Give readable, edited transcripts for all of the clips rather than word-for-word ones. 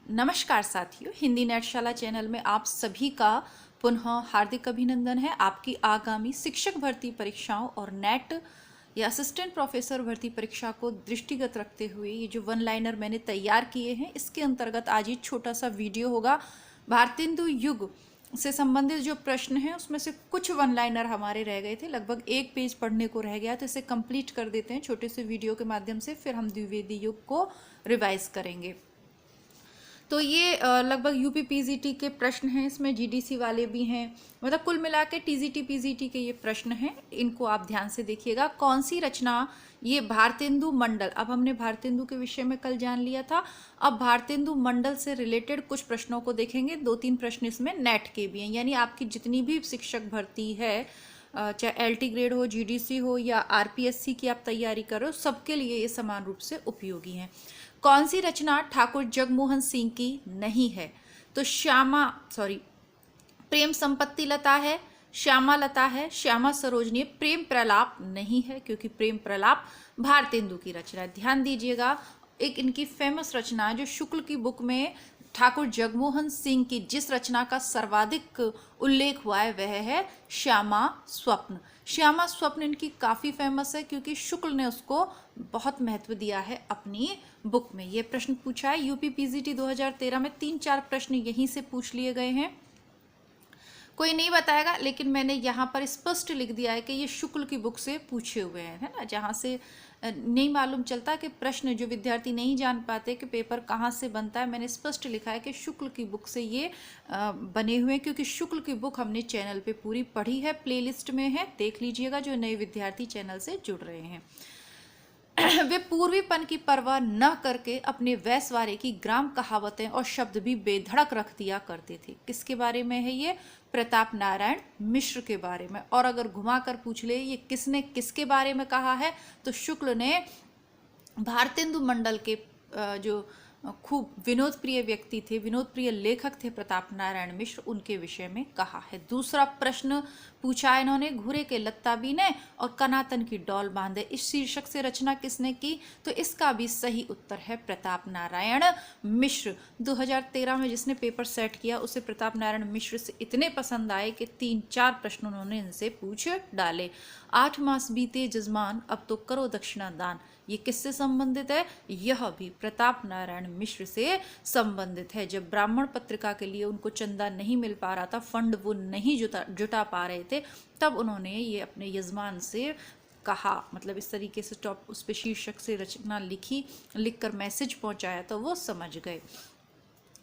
नमस्कार साथियों, हिंदी नेटशाला चैनल में आप सभी का पुनः हार्दिक अभिनंदन है। आपकी आगामी शिक्षक भर्ती परीक्षाओं और नेट या असिस्टेंट प्रोफेसर भर्ती परीक्षा को दृष्टिगत रखते हुए ये जो वन लाइनर मैंने तैयार किए हैं, इसके अंतर्गत आज ये छोटा सा वीडियो होगा। भारतेंदु युग से संबंधित जो प्रश्न हैं उसमें से कुछ वन लाइनर हमारे रह गए थे, लगभग एक पेज पढ़ने को रह गया, तो इसे कंप्लीट कर देते हैं छोटे से वीडियो के माध्यम से। फिर हम द्विवेदी युग को रिवाइज करेंगे। तो ये लगभग यूपी पीजीटी के प्रश्न हैं, इसमें जीडीसी वाले भी हैं, मतलब कुल मिला के टीजीटी पीजीटी के ये प्रश्न हैं। इनको आप ध्यान से देखिएगा। कौन सी रचना, ये भारतेंदु मंडल, अब हमने भारतेंदु के विषय में कल जान लिया था, अब भारतेंदु मंडल से रिलेटेड कुछ प्रश्नों को देखेंगे। 2-3 प्रश्न इसमें नेट के भी हैं, यानी आपकी जितनी भी शिक्षक भर्ती है, चाहे एलटी ग्रेड हो, जीडीसी हो या आरपीएससी की आप तैयारी करो, सबके लिए ये समान रूप से उपयोगी हैं। कौन सी रचना ठाकुर जगमोहन सिंह की नहीं है? तो प्रेम संपत्ति लता है, श्यामा लता है, श्यामा सरोजनी। प्रेम प्रलाप नहीं है, क्योंकि प्रेम प्रलाप भारतेंदु की रचना है। ध्यान दीजिएगा, एक इनकी फेमस रचना जो शुक्ल की बुक में ठाकुर जगमोहन सिंह की जिस रचना का सर्वाधिक उल्लेख हुआ है वह है श्यामा स्वप्न। श्यामा स्वप्न इनकी काफ़ी फेमस है, क्योंकि शुक्ल ने उसको बहुत महत्व दिया है अपनी बुक में। ये प्रश्न पूछा है यूपी पीजीटी 2013 में। 3-4 प्रश्न यहीं से पूछ लिए गए हैं। कोई नहीं बताएगा, लेकिन मैंने यहाँ पर स्पष्ट लिख दिया है कि ये शुक्ल की बुक से पूछे हुए हैं, है ना। जहाँ से नहीं मालूम चलता कि प्रश्न जो विद्यार्थी नहीं जान पाते कि पेपर कहाँ से बनता है, मैंने स्पष्ट लिखा है कि शुक्ल की बुक से ये बने हुए हैं, क्योंकि शुक्ल की बुक हमने चैनल पे पूरी पढ़ी है, प्लेलिस्ट में है, देख लीजिएगा जो नए विद्यार्थी चैनल से जुड़ रहे हैं। वे पूर्वीपन की परवाह न करके अपने वैश्वारे की ग्राम कहावतें और शब्द भी बेधड़क रख दिया करते थे। किसके बारे में है ये? प्रताप नारायण मिश्र के बारे में। और अगर घुमाकर पूछ ले ये किसने किसके बारे में कहा है, तो शुक्ल ने भारतेंदु मंडल के जो खूब विनोद प्रिय व्यक्ति थे, विनोद प्रिय लेखक थे प्रताप नारायण मिश्र, उनके विषय में कहा है। दूसरा प्रश्न पूछा इन्होंने, घूरे के लत्ता बीने और कनातन की डोल बांधे, इस शीर्षक से रचना किसने की? तो इसका भी सही उत्तर है प्रताप नारायण मिश्र। 2013 में जिसने पेपर सेट किया उसे प्रताप नारायण मिश्र से इतने पसंद आए कि 3-4 प्रश्न उन्होंने इनसे पूछ डाले। 8 मास बीते जजमान, अब तो करो दक्षिणा दान। ये किससे संबंधित है? यह भी प्रताप नारायण मिश्र से संबंधित है। जब ब्राह्मण पत्रिका के लिए उनको चंदा नहीं मिल पा रहा था, फंड वो नहीं जुटा पा रहे थे, तब उन्होंने ये अपने यजमान से कहा, मतलब इस तरीके से टॉप उस पे शीर्षक से रचना लिखी, लिखकर मैसेज पहुंचाया, तो वो समझ गए।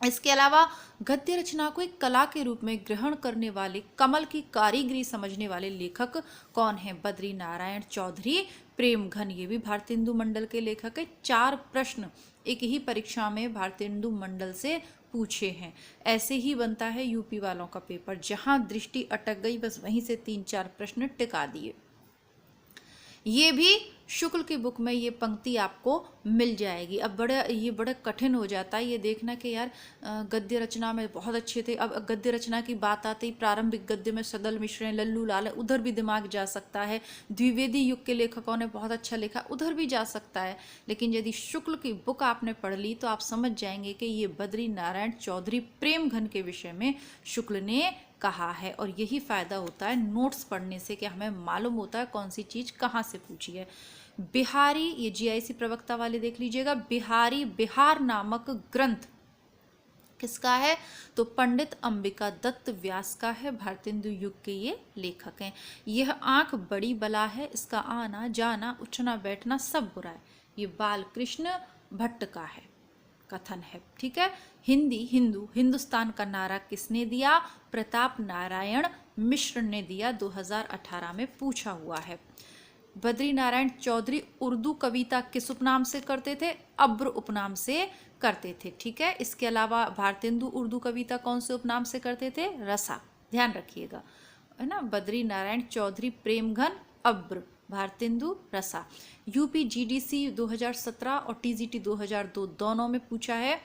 इसके अलावा गद्य रचना को एक कला के रूप में ग्रहण करने वाले, कमल की कारीगरी समझने वाले लेखक कौन है? बद्री नारायण चौधरी प्रेमघन, ये भी भारतेंदु मंडल के लेखक है। 4 प्रश्न एक ही परीक्षा में भारतेंदु मंडल से पूछे हैं। ऐसे ही बनता है यूपी वालों का पेपर, जहां दृष्टि अटक गई बस वहीं से 3-4 प्रश्न टिका दिए। ये भी शुक्ल की बुक में ये पंक्ति आपको मिल जाएगी। अब ये बड़ा कठिन हो जाता है ये देखना कि यार गद्य रचना में बहुत अच्छे थे। अब गद्य रचना की बात आती, प्रारंभिक गद्य में सदल मिश्र हैं, लल्लू लाल है, उधर भी दिमाग जा सकता है। द्विवेदी युग के लेखकों ने बहुत अच्छा लिखा, उधर भी जा सकता है। लेकिन यदि शुक्ल की बुक आपने पढ़ ली तो आप समझ जाएंगे कि ये बद्री नारायण चौधरी प्रेमघन के विषय में शुक्ल ने कहा है। और यही फायदा होता है नोट्स पढ़ने से कि हमें मालूम होता है कौन सी चीज कहाँ से पूछी है। बिहारी, ये जीआईसी प्रवक्ता वाले देख लीजिएगा, बिहारी बिहार नामक ग्रंथ किसका है? तो पंडित अंबिका दत्त व्यास का है। भारतेंदु युग के ये लेखक हैं। यह आंख बड़ी बला है, इसका आना जाना उठना बैठना सब बुरा है, ये बालकृष्ण भट्ट का है कथन है। ठीक है। हिंदी हिंदू हिंदुस्तान का नारा किसने दिया? प्रताप नारायण मिश्र ने दिया, 2018 में पूछा हुआ है। बद्री नारायण चौधरी उर्दू कविता किस उपनाम से करते थे? अब्र उपनाम से करते थे। ठीक है। इसके अलावा भारतेंदु उर्दू कविता कौन से उपनाम से करते थे? रसा, ध्यान रखिएगा, है ना। बद्री नारायण चौधरी प्रेमघन, अब्र, भारतेंदु रसा। यूपी जीडीसी 2017 और टीजीटी 2002 दोनों में पूछा है।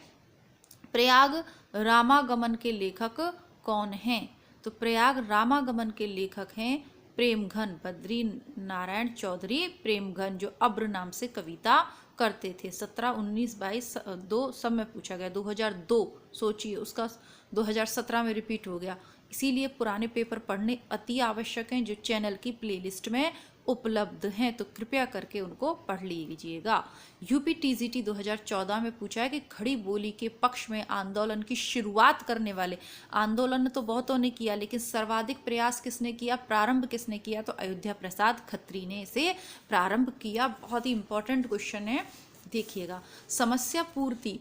प्रयाग रामागमन के लेखक कौन हैं? तो प्रयाग रामागमन के लेखक हैं प्रेमघन, बद्री नारायण चौधरी प्रेमघन, जो अब्र नाम से कविता करते थे। 17, 19, 22, 2 सब में पूछा गया। 2002 सोचिए, उसका 2017 में रिपीट हो गया। इसीलिए पुराने पेपर पढ़ने अति आवश्यक हैं, जो चैनल की प्लेलिस्ट में उपलब्ध हैं, तो कृपया करके उनको पढ़ लीजिएगा। यूपी टीजीटी 2014 में पूछा है कि खड़ी बोली के पक्ष में आंदोलन की शुरुआत करने वाले, आंदोलन तो बहुतों ने किया लेकिन सर्वाधिक प्रयास किसने किया, प्रारंभ किसने किया, तो अयोध्या प्रसाद खत्री ने इसे प्रारंभ किया। बहुत ही इंपॉर्टेंट क्वेश्चन है, देखिएगा। समस्या पूर्ति,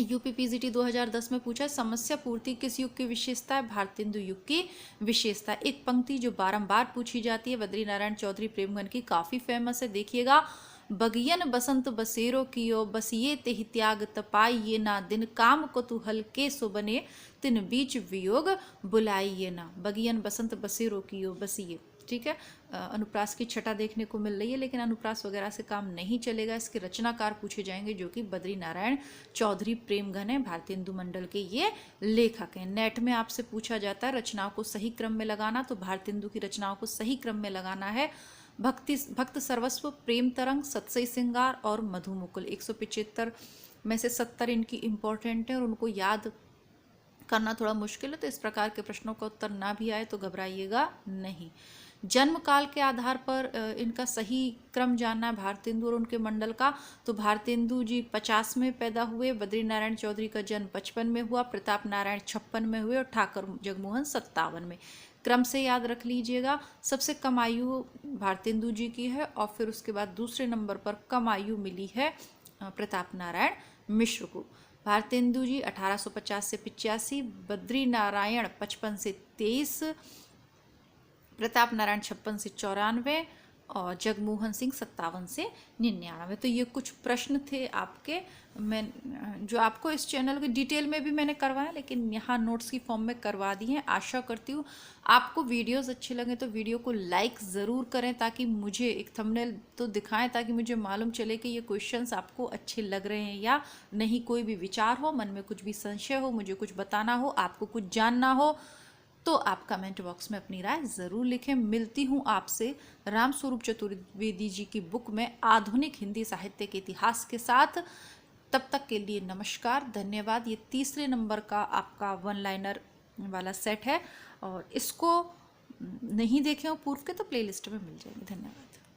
यूपी पीजीटी 2010 में पूछा, समस्या पूर्ति किस युग की विशेषता है, भारतेंदु युग की विशेषता। एक पंक्ति जो बारंबार पूछी जाती है, बद्री नारायण चौधरी प्रेमगन की, काफी फेमस है, देखिएगा। बगियन बसंत बसेरो कियो, बसिए तेहि त्याग तपाइये ना, दिन काम को तू हल्के सो बने, तिन बीच वियोग बुलाइये ना। बगियन बसंत बसेरो कियो, बसिए, ठीक है। अनुप्रास की छटा देखने को मिल रही है, लेकिन अनुप्रास वगैरह से काम नहीं चलेगा। इसके रचनाकार पूछे जाएंगे, जो कि बद्री नारायण चौधरी प्रेमगन है, भारतेंदु मंडल के ये लेखक हैं। नेट में आपसे पूछा जाता है रचनाओं को सही क्रम में लगाना, तो भारतेंदु की रचनाओं को सही क्रम में लगाना है। भक्त सर्वस्व, प्रेम तरंग, सतसई सिंगार और मधुमुकुल। 175 में से 70 इनकी इंपॉर्टेंट है और उनको याद करना थोड़ा मुश्किल है, तो इस प्रकार के प्रश्नों का उत्तर ना भी आए तो घबराइएगा नहीं। जन्म काल के आधार पर इनका सही क्रम जानना है भारतेंदु और उनके मंडल का, तो भारतेंदु जी 50 में पैदा हुए, बद्री नारायण चौधरी का जन्म 55 में हुआ, प्रताप नारायण 56 में हुए और ठाकुर जगमोहन 57 में। क्रम से याद रख लीजिएगा। सबसे कम आयु भारतेंदु जी की है और फिर उसके बाद दूसरे नंबर पर कम आयु मिली है प्रताप नारायण मिश्र को। भारतेंदु जी 1850 से 85, बद्री नारायण 55 से 23, प्रताप नारायण 56 से 94 और जगमोहन सिंह 57 से 99। तो ये कुछ प्रश्न थे आपके, मैं जो आपको इस चैनल के डिटेल में भी मैंने करवाया, लेकिन यहाँ नोट्स की फॉर्म में करवा दी हैं। आशा करती हूँ आपको वीडियोस अच्छे लगे तो वीडियो को लाइक ज़रूर करें, ताकि मुझे एक थंबनेल तो दिखाएं, ताकि मुझे मालूम चले कि ये क्वेश्चंस आपको अच्छे लग रहे हैं या नहीं। कोई भी विचार हो, मन में कुछ भी संशय हो, मुझे कुछ बताना हो, आपको कुछ जानना हो, तो आप कमेंट बॉक्स में अपनी राय ज़रूर लिखें। मिलती हूँ आपसे रामस्वरूप चतुर्वेदी जी की बुक में आधुनिक हिंदी साहित्य के इतिहास के साथ। तब तक के लिए नमस्कार, धन्यवाद। ये तीसरे नंबर का आपका वन लाइनर वाला सेट है और इसको नहीं देखे हो पूर्व के तो प्लेलिस्ट में मिल जाएंगे। धन्यवाद।